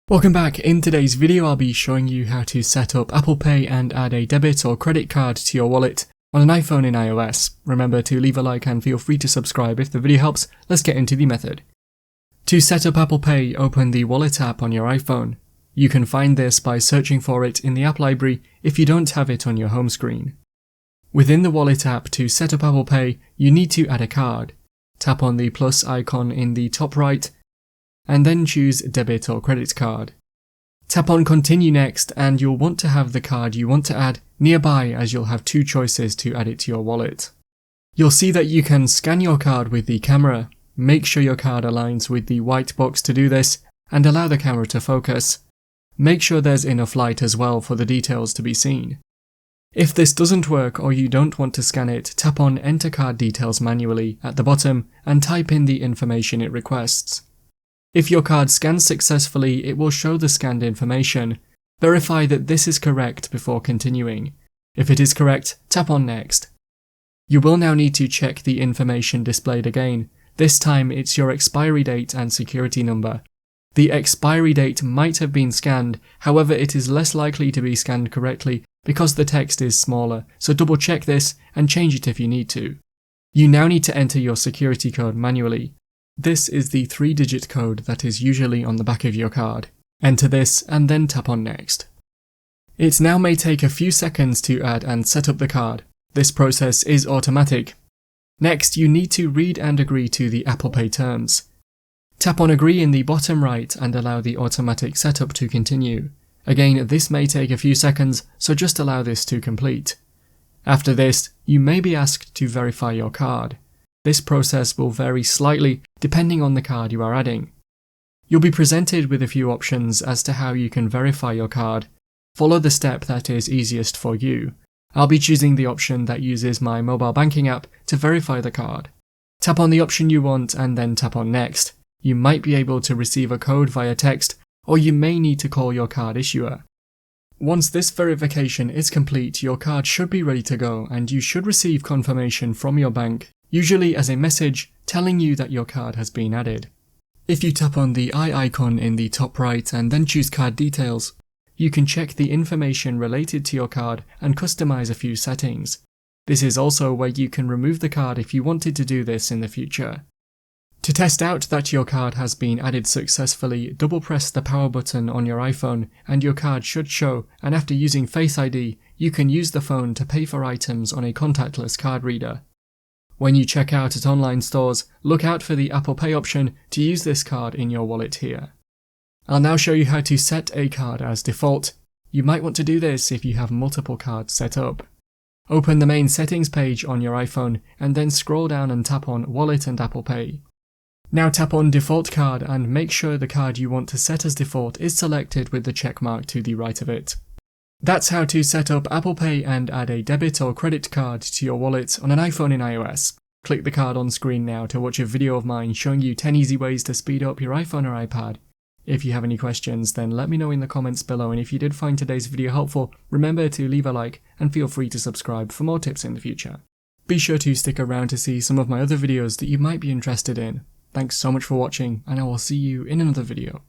Welcome back. In today's video I'll be showing you how to set up Apple Pay and add a debit or credit card to your wallet on an iPhone in iOS. Remember to leave a like and feel free to subscribe if the video helps. Let's get into the method. To set up Apple Pay, open the Wallet app on your iPhone. You can find this by searching for it in the app library if you don't have it on your home screen. Within the Wallet app, to set up Apple Pay, you need to add a card. Tap on the plus icon in the top right and then choose Debit or Credit Card. Tap on Continue next and you'll want to have the card you want to add nearby, as you'll have two choices to add it to your wallet. You'll see that you can scan your card with the camera. Make sure your card aligns with the white box to do this and allow the camera to focus. Make sure there's enough light as well for the details to be seen. If this doesn't work or you don't want to scan it, tap on Enter Card Details manually at the bottom and type in the information it requests. If your card scans successfully, it will show the scanned information. Verify that this is correct before continuing. If it is correct, tap on Next. You will now need to check the information displayed again. This time it's your expiry date and security number. The expiry date might have been scanned, however it is less likely to be scanned correctly because the text is smaller, so double check this and change it if you need to. You now need to enter your security code manually. This is the 3-digit code that is usually on the back of your card. Enter this and then tap on Next. It now may take a few seconds to add and set up the card. This process is automatic. Next, you need to read and agree to the Apple Pay terms. Tap on Agree in the bottom right and allow the automatic setup to continue. Again, this may take a few seconds, so just allow this to complete. After this, you may be asked to verify your card. This process will vary slightly depending on the card you are adding. You'll be presented with a few options as to how you can verify your card. Follow the step that is easiest for you. I'll be choosing the option that uses my mobile banking app to verify the card. Tap on the option you want and then tap on Next. You might be able to receive a code via text, or you may need to call your card issuer. Once this verification is complete, your card should be ready to go and you should receive confirmation from your bank, usually as a message telling you that your card has been added. If you tap on the eye icon in the top right and then choose Card Details, you can check the information related to your card and customize a few settings. This is also where you can remove the card if you wanted to do this in the future. To test out that your card has been added successfully, double press the power button on your iPhone and your card should show, and after using Face ID, you can use the phone to pay for items on a contactless card reader. When you check out at online stores, look out for the Apple Pay option to use this card in your wallet here. I'll now show you how to set a card as default. You might want to do this if you have multiple cards set up. Open the main settings page on your iPhone and then scroll down and tap on Wallet and Apple Pay. Now tap on Default Card and make sure the card you want to set as default is selected with the check mark to the right of it. That's how to set up Apple Pay and add a debit or credit card to your wallet on an iPhone in iOS. Click the card on screen now to watch a video of mine showing you 10 easy ways to speed up your iPhone or iPad. If you have any questions, then let me know in the comments below, and if you did find today's video helpful, remember to leave a like and feel free to subscribe for more tips in the future. Be sure to stick around to see some of my other videos that you might be interested in. Thanks so much for watching, and I will see you in another video.